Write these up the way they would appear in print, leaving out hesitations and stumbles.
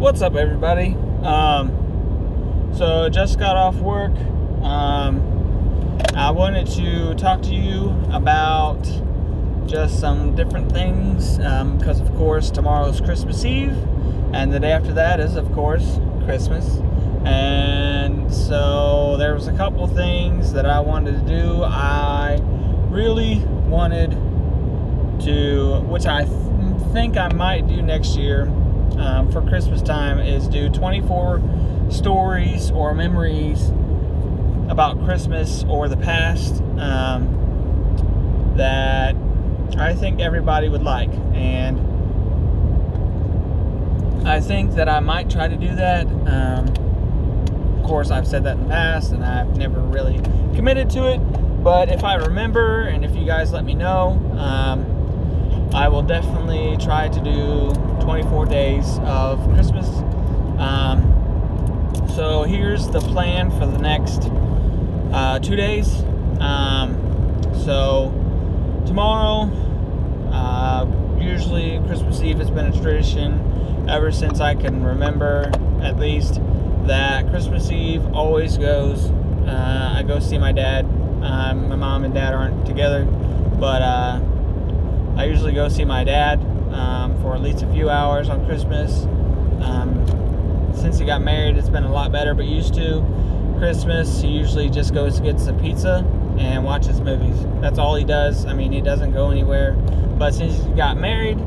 What's up, everybody? So just got off work. I wanted to talk to you about just some different things because, of course, tomorrow is Christmas Eve, and the day after that is, of course, Christmas. And so there was a couple things that I wanted to do. I really wanted to, which I think I might do next year for Christmas time, is do 24 stories or memories about Christmas or the past that I think everybody would like. And I think that I might try to do that. Of course, I've said that in the past, and I've never really committed to it. But if I remember, and if you guys let me know, I will definitely try to do 24 days of Christmas. So here's the plan for the next 2 days. So tomorrow, usually Christmas Eve has been a tradition ever since I can remember, at least, that Christmas Eve always goes, I go see my dad. My mom and dad aren't together, but I usually go see my dad for at least a few hours on Christmas. Since he got married, it's been a lot better, but used to Christmas, he usually just goes and gets a pizza and watches movies. That's all he does. I mean, he doesn't go anywhere. But since he got married,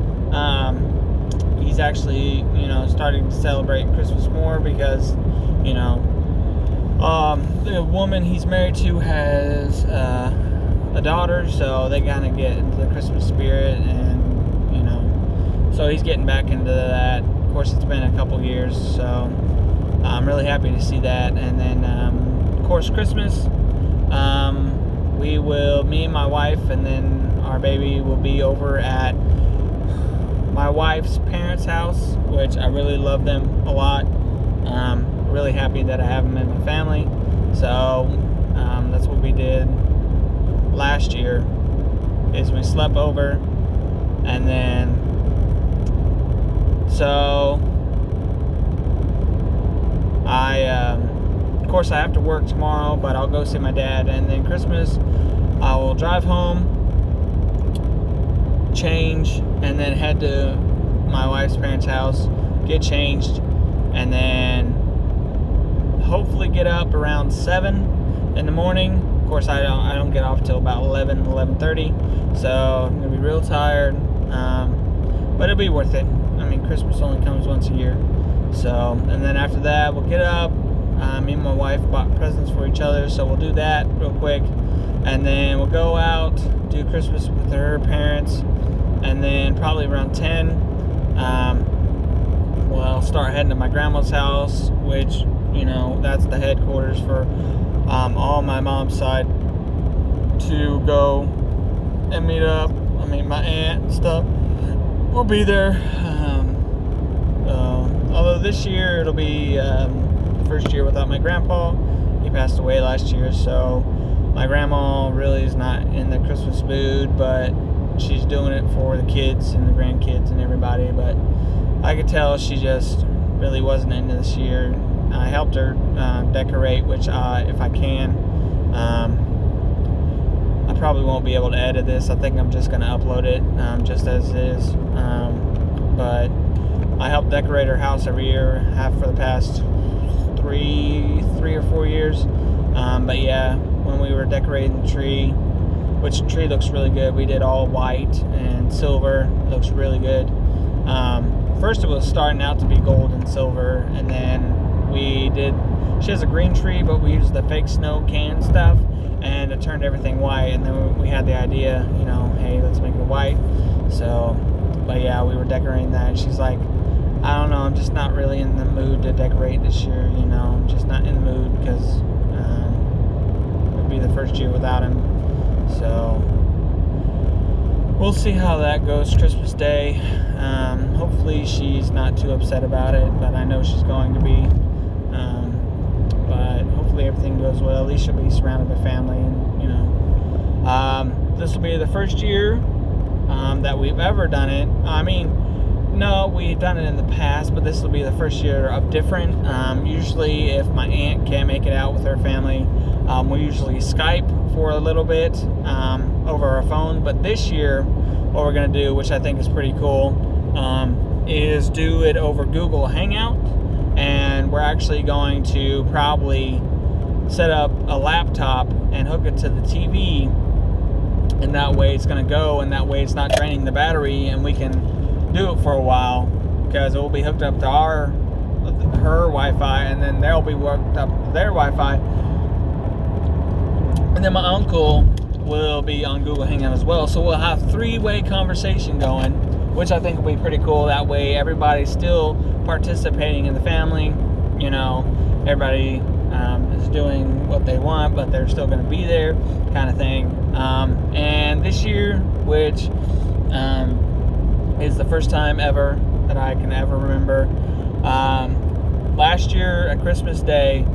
he's actually, starting to celebrate Christmas more because, the woman he's married to has a daughter, so they kind of get into the Christmas spirit, and so he's getting back into that. Of course, it's been a couple years, so I'm really happy to see that. And then, of course, Christmas, me and my wife, and then our baby will be over at my wife's parents' house, which I really love them a lot. Really happy that I have them in my family. So that's what we did last year, is we slept over, and then so of course I have to work tomorrow, but I'll go see my dad. And then Christmas, I will drive home, change, and then head to my wife's parents' house, get changed, and then hopefully get up around 7 in the morning. Of course, I don't get off till about 11:30, so I'm gonna be real tired, but it'll be worth it. I mean, Christmas only comes once a year. So, and then after that, we'll get up. Me and my wife bought presents for each other, so we'll do that real quick. And then we'll go out, do Christmas with her parents. And then probably around 10, we'll start heading to my grandma's house, which, that's the headquarters for all my mom's side, to go and meet up. I mean, my aunt and stuff will be there. Although this year it'll be the first year without my grandpa. He passed away last year, so my grandma really is not in the Christmas mood, but she's doing it for the kids and the grandkids and everybody. But I could tell she just really wasn't into this year. I helped her decorate, which if I can, I probably won't be able to edit this. I think I'm just going to upload it just as is. But I help decorate her house every year, have for the past three or 4 years. But yeah, when we were decorating the tree, which the tree looks really good, we did all white and silver. It looks really good. First it was starting out to be gold and silver, and then she has a green tree, but we used the fake snow can stuff, and it turned everything white. And then we had the idea, hey, let's make it white. So, but yeah, we were decorating that, and she's like, I don't know, I'm just not really in the mood to decorate this year, I'm just not in the mood because it'll be the first year without him. So we'll see how that goes Christmas Day. Hopefully she's not too upset about it, but I know she's going to be. But hopefully everything goes well. At least she'll be surrounded by family, and this will be the first year that we've ever done it. I mean, No, we've done it in the past, but this will be the first year of different. Usually, if my aunt can't make it out with her family, we usually Skype for a little bit over our phone. But this year, what we're going to do, which I think is pretty cool, is do it over Google Hangout. And we're actually going to probably set up a laptop and hook it to the TV. And that way it's going to go, and that way it's not draining the battery, and we can do it for a while, because it will be hooked up to her Wi-Fi, and then they'll be hooked up to their Wi-Fi, and then my uncle will be on Google Hangout as well. So we'll have three-way conversation going, which I think will be pretty cool. That way everybody's still participating in the family. You know, everybody is doing what they want, but they're still going to be there, kind of thing. And this year, which is the first time ever that I can ever remember, last year at Christmas Day,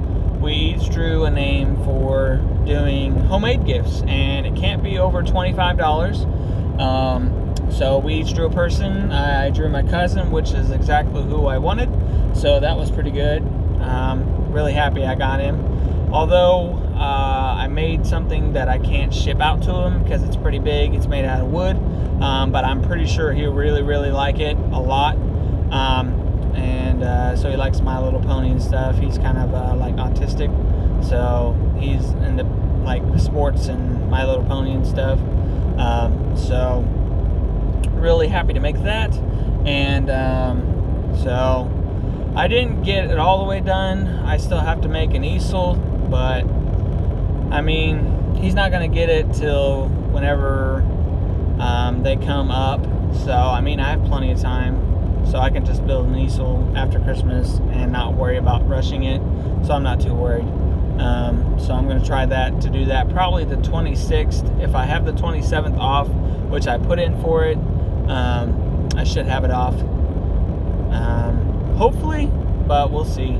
we each drew a name for doing homemade gifts, and it can't be over $25. So we each drew a person. I drew my cousin, which is exactly who I wanted, so that was pretty good. Really happy I got him. Although I made something that I can't ship out to him because it's pretty big. It's made out of wood, but I'm pretty sure he'll really, really like it a lot. So he likes My Little Pony and stuff. He's kind of like autistic, so he's into like sports and My Little Pony and stuff. So really happy to make that. And so I didn't get it all the way done. I still have to make an easel, but I mean, he's not going to get it till whenever they come up. So I mean, I have plenty of time, so I can just build an easel after Christmas and not worry about rushing it. So I'm not too worried. So I'm going to try to do that probably the 26th. If I have the 27th off, which I put in for it, I should have it off. Hopefully, but we'll see.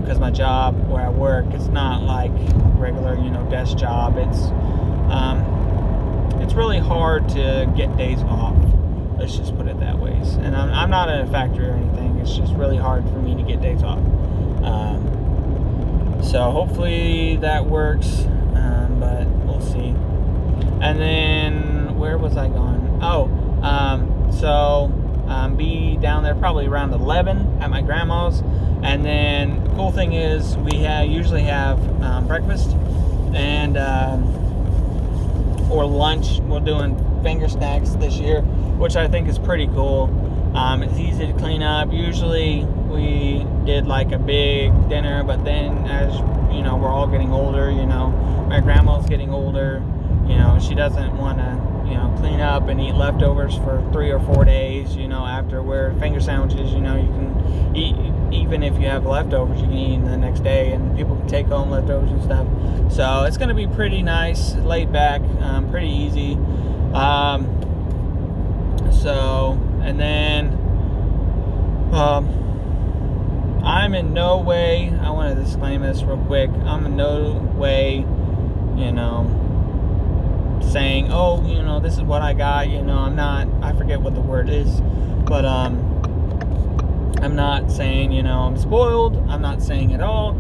Because my job where I work, it's not like regular, desk job. It's really hard to get days off. Let's just put it that way. And I'm not in a factory or anything. It's just really hard for me to get days off. So hopefully that works. But we'll see. And then where was I going? Be down there probably around 11 at my grandma's. And then the cool thing is we usually have breakfast and or lunch. We're doing finger snacks this year, which I think is pretty cool. It's easy to clean up. Usually we did like a big dinner, but then as you know, we're all getting older. My grandma's getting older. She doesn't want to clean up and eat leftovers for 3 or 4 days. After we're finger sandwiches, you can eat, even if you have leftovers, you can eat the next day, and people can take home leftovers and stuff. So it's going to be pretty nice, laid back, pretty easy. And then I'm in no way, I want to disclaim this real quick, I'm in no way, saying, this is what I got, I'm not, I forget what the word is, but I'm not saying, I'm spoiled. I'm not saying at all.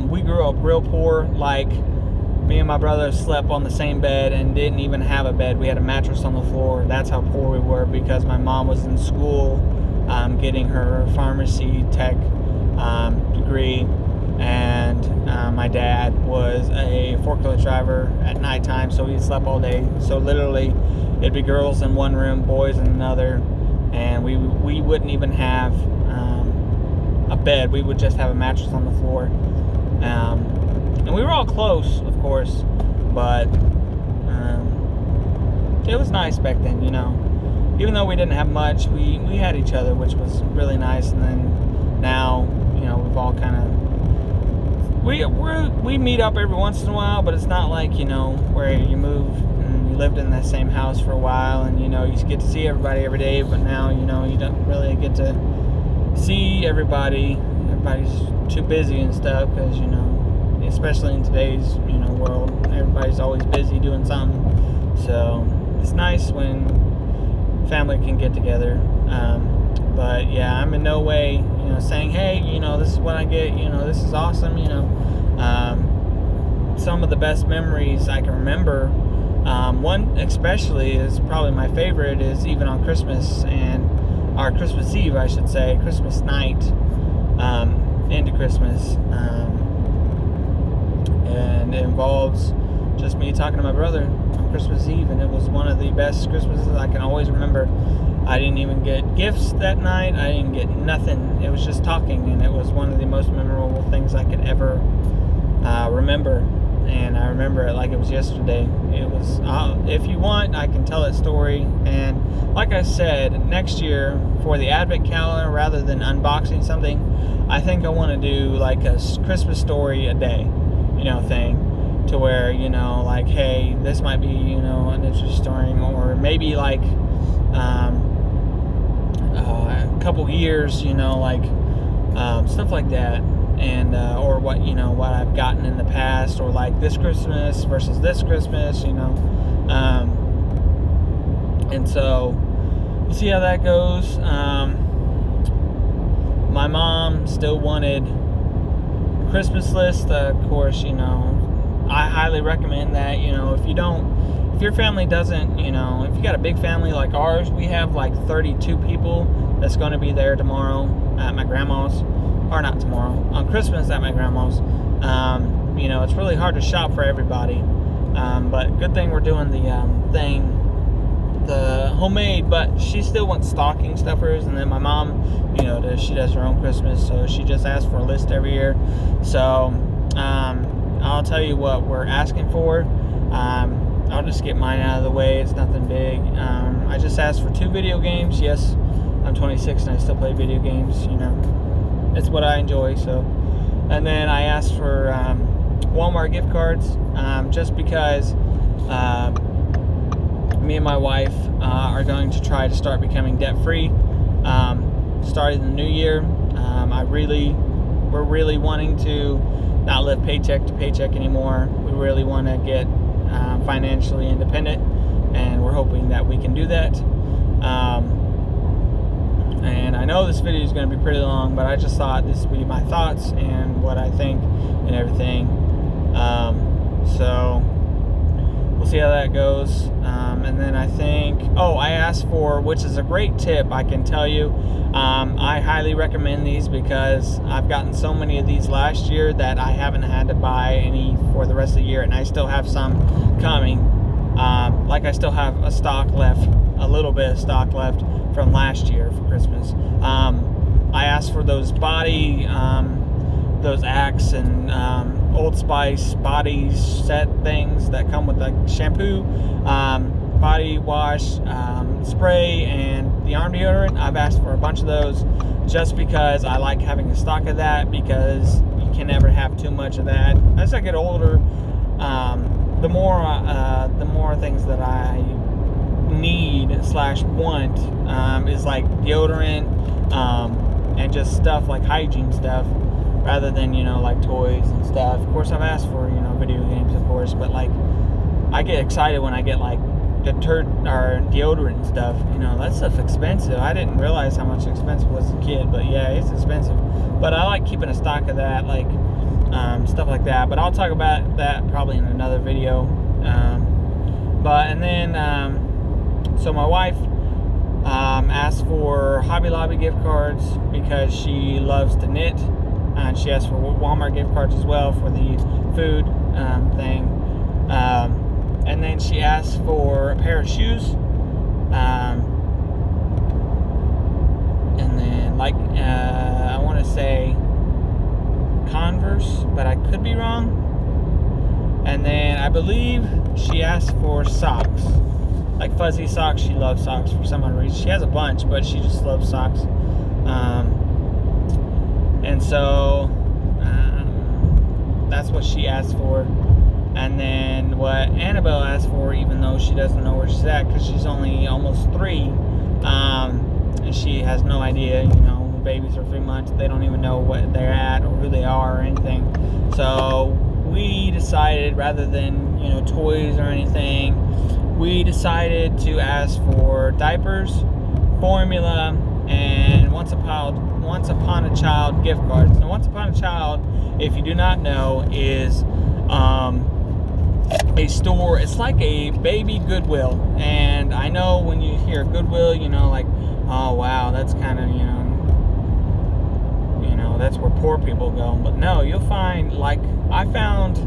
We grew up real poor. Like, me and my brother slept on the same bed and didn't even have a bed. We had a mattress on the floor. That's how poor we were, because my mom was in school getting her pharmacy tech degree, and my dad was a forklift driver at nighttime, so he slept all day. So literally it'd be girls in one room, boys in another, and we wouldn't even have a bed. We would just have a mattress on the floor. And we were all close, of course, but it was nice back then, Even though we didn't have much, we had each other, which was really nice. And then now, we've all kind of, we meet up every once in a while, but it's not like, where you move and you lived in the same house for a while, and, you get to see everybody every day, but now, you don't really get to see everybody. Everybody's too busy and stuff, because, especially in today's, world, everybody's always busy doing something. So it's nice when family can get together. But yeah, I'm in no way, saying, hey, this is what I get, this is awesome, some of the best memories I can remember. One especially is probably my favorite, is even on Christmas or Christmas Eve, I should say, Christmas night, into Christmas. And it involves just me talking to my brother on Christmas Eve, and it was one of the best Christmases I can always remember. I didn't even get gifts that night. I didn't get nothing. It was just talking, and it was one of the most memorable things I could ever remember. And I remember it like it was yesterday. It was, if you want, I can tell that story. And like I said, next year for the Advent calendar, rather than unboxing something, I think I want to do like a Christmas story a day, thing, to where, like, hey, this might be, an interesting story, or maybe like a couple years, stuff like that. And or what I've gotten in the past, or like this Christmas versus this Christmas, and so we'll see how that goes. My mom still wanted Christmas list. Of course, I highly recommend that. If your family doesn't, if you got a big family like ours, we have like 32 people that's going to be there tomorrow at my grandma's. Or not tomorrow, on Christmas at my grandma's. It's really hard to shop for everybody. But good thing we're doing the homemade, but she still wants stocking stuffers. And then my mom, she does her own Christmas, so she just asks for a list every year. So I'll tell you what we're asking for. I'll just get mine out of the way. It's nothing big. I just asked for 2 video games. Yes, I'm 26 and I still play video games. It's what I enjoy. So, and then I asked for Walmart gift cards, just because me and my wife are going to try to start becoming debt free, starting the new year. We're really wanting to not live paycheck to paycheck anymore. We really want to get financially independent, and we're hoping that we can do that. And I know this video is going to be pretty long, but I just thought this would be my thoughts and what I think and everything. So we'll see how that goes. And then I think, I asked for, which is a great tip, I can tell you. I highly recommend these because I've gotten so many of these last year that I haven't had to buy any for the rest of the year, and I still have some coming. Like I still have a little bit of stock left from last year for Christmas. I asked for those those Axe and Old Spice body set things that come with like shampoo, body wash, spray, and the arm deodorant. I've asked for a bunch of those just because I like having a stock of that, because you can never have too much of that. As I get older, the more things that I need / want is like deodorant, and just stuff like hygiene stuff, rather than like toys and stuff. Of course, I've asked for video games, of course, but like I get excited when I get like deodorant and stuff. That stuff's expensive. I didn't realize how much expensive it was as a kid, but yeah, it's expensive. But I like keeping a stock of that, like stuff like that. But I'll talk about that probably in another video. So my wife asked for Hobby Lobby gift cards because she loves to knit, and she asked for Walmart gift cards as well for the food thing. And then she asked for a pair of shoes, and then I want to say Converse, but I could be wrong. And then I believe she asked for socks, like fuzzy socks. She loves socks for some odd reason. She has a bunch, but she just loves socks. And so that's what she asked for. And then what Annabelle asked for, even though she doesn't know where she's at because she's only almost 3, and she has no idea, when babies are 3 months, they don't even know what they're at or who they are or anything. So we decided, rather than toys or anything, we decided to ask for diapers formula, and Once Upon a Child gift cards. Now, Once Upon a Child, if you do not know, is a store. It's like a baby Goodwill. And I know when you hear Goodwill, like, oh wow, that's kind of, that's where poor people go. But no, you'll find, like, I found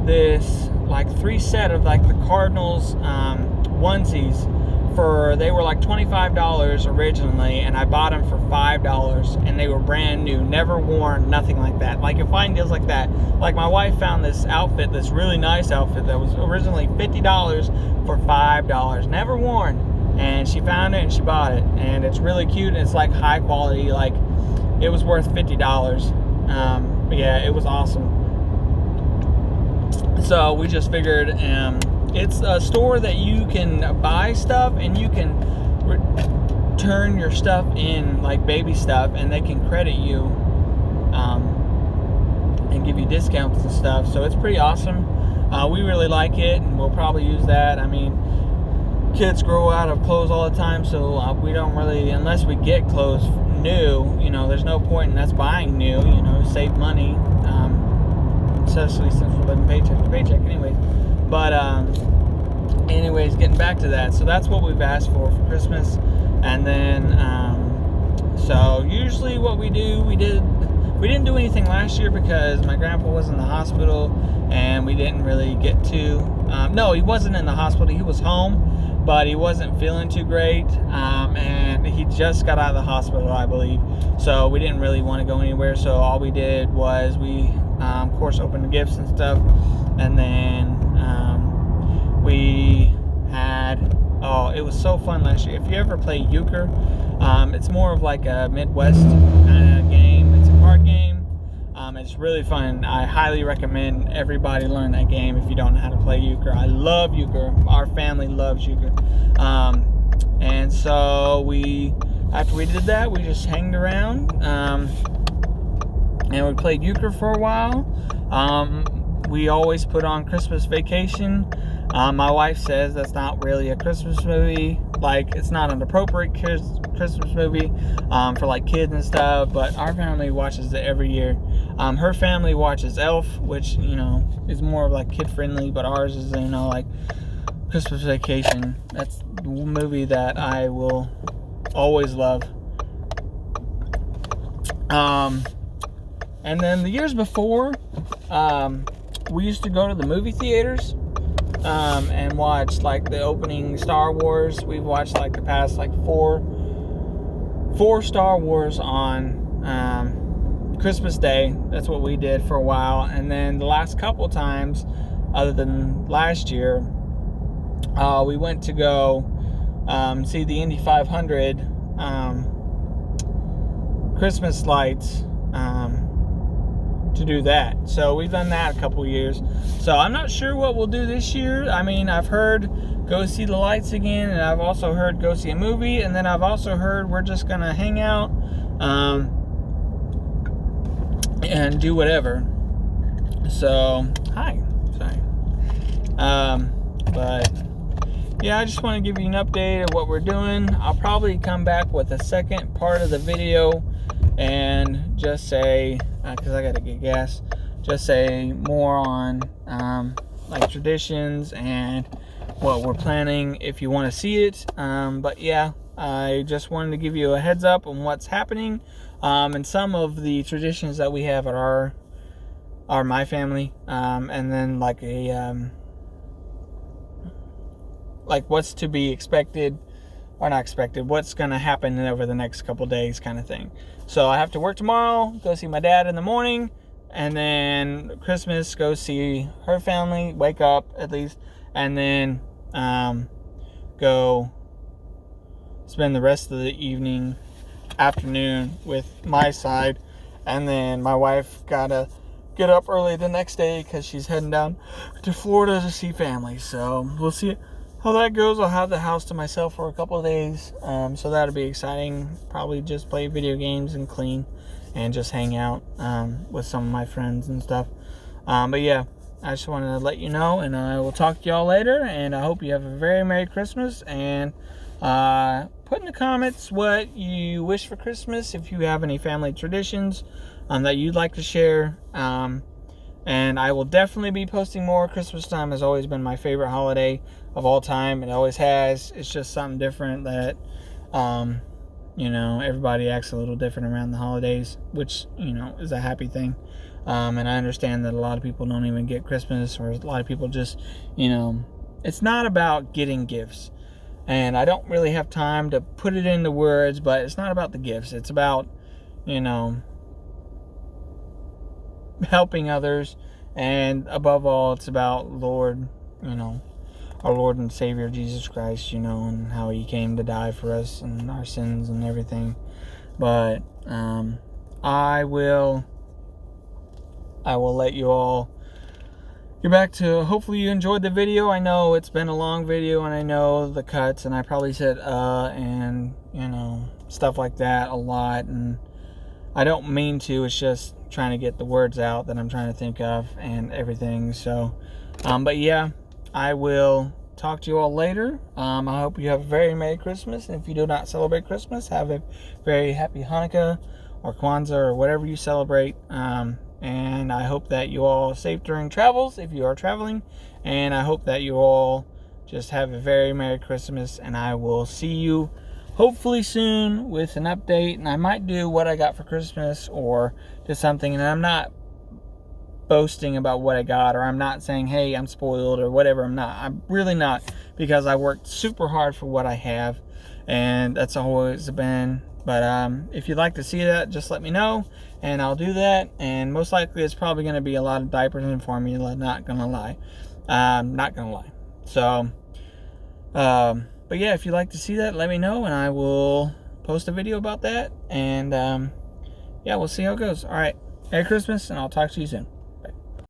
this like 3 set of like the Cardinals onesies. They were like $25 originally, and I bought them for $5, and they were brand new, never worn, nothing like that. Like, you'll find deals like that. Like, my wife found this really nice outfit that was originally $50 for $5, never worn, and she found it and she bought it, and it's really cute, and it's like high quality. Like, it was worth $50. But yeah, it was awesome. So we just figured, it's a store that you can buy stuff and you can turn your stuff in, like baby stuff, and they can credit you and give you discounts and stuff. So it's pretty awesome. We really like it, and we'll probably use that. I mean, kids grow out of clothes all the time, so we don't really, unless we get clothes new, there's no point in us buying new, save money, especially since we're living paycheck to paycheck anyways. But anyways, getting back to that, so that's what we've asked for Christmas. And then so usually what we didn't do anything last year because my grandpa was in the hospital, and we didn't really get to no, he wasn't in the hospital, he was home, but he wasn't feeling too great, and he just got out of the hospital, I believe. So we didn't really want to go anywhere, so all we did was we of course opened the gifts and stuff. And then we had, it was so fun last year. If you ever play euchre, it's more of like a Midwest kind of game. It's a card game. It's really fun. I highly recommend everybody learn that game if you don't know how to play euchre. I love euchre. Our family loves euchre. And so after we did that, we just hanged around, and we played euchre for a while. We always put on Christmas Vacation. My wife says that's not really a Christmas movie. Like, it's not an appropriate Christmas movie for like kids and stuff, but our family watches it every year. Her family watches Elf, which, is more like kid friendly, but ours is, like Christmas Vacation. That's the movie that I will always love. And then the years before, we used to go to the movie theaters and watch like the opening Star Wars. We've watched like the past like four Star Wars on Christmas Day. That's what we did for a while. And then the last couple times, other than last year, we went to go see the Indy 500 Christmas lights to do that. So we've done that a couple years. So I'm not sure what we'll do this year. I mean, I've heard go see the lights again, and I've also heard go see a movie, and then I've also heard we're just gonna hang out and do whatever. So hi, sorry. But yeah, I just want to give you an update of what we're doing. I'll probably come back with a second part of the video and just say, because I gotta get gas, just say more on like traditions and what we're planning if you want to see it. But yeah, I just wanted to give you a heads up on what's happening and some of the traditions that we have at my family, and then like a like what's to be expected or not expected, what's going to happen over the next couple days kind of thing. So I have to work tomorrow, go see my dad in the morning, and then Christmas, go see her family, wake up at least, and then go spend the rest of the evening, afternoon with my side. And then my wife gotta get up early the next day because she's heading down to Florida to see family. So we'll see how that goes. I'll have the house to myself for a couple of days, so that'll be exciting. Probably just play video games and clean and just hang out with some of my friends and stuff. But yeah, I just wanted to let you know, and I will talk to y'all later, and I hope you have a very Merry Christmas, and Put in the comments what you wish for Christmas, if you have any family traditions that you'd like to share. And I will definitely be posting more. Christmas time has always been my favorite holiday of all time. It always has. It's just something different that, everybody acts a little different around the holidays, which, is a happy thing. And I understand that a lot of people don't even get Christmas, or a lot of people just, it's not about getting gifts. And I don't really have time to put it into words, but it's not about the gifts. It's about, helping others, and above all, it's about our Lord and Savior Jesus Christ, and how He came to die for us and our sins and everything. But I will let you all get back to. Hopefully you enjoyed the video. I know it's been a long video, and I know the cuts, and I probably said and stuff like that a lot, and I don't mean to. It's just trying to get the words out that I'm trying to think of and everything. So, but yeah, I will talk to you all later. I hope you have a very Merry Christmas. And if you do not celebrate Christmas, have a very Happy Hanukkah or Kwanzaa or whatever you celebrate. And I hope that you all are safe during travels if you are traveling. And I hope that you all just have a very Merry Christmas. And I will see you hopefully soon with an update, and I might do what I got for Christmas or just something. And I'm not boasting about what I got, or I'm not saying, hey, I'm spoiled or whatever. I'm really not, because I worked super hard for what I have, and that's always been. But if you'd like to see that, just let me know, and I'll do that. And most likely it's probably going to be a lot of diapers and formula, not gonna lie. So but yeah, if you'd like to see that, let me know, and I will post a video about that. And yeah, we'll see how it goes. All right, Merry Christmas, and I'll talk to you soon.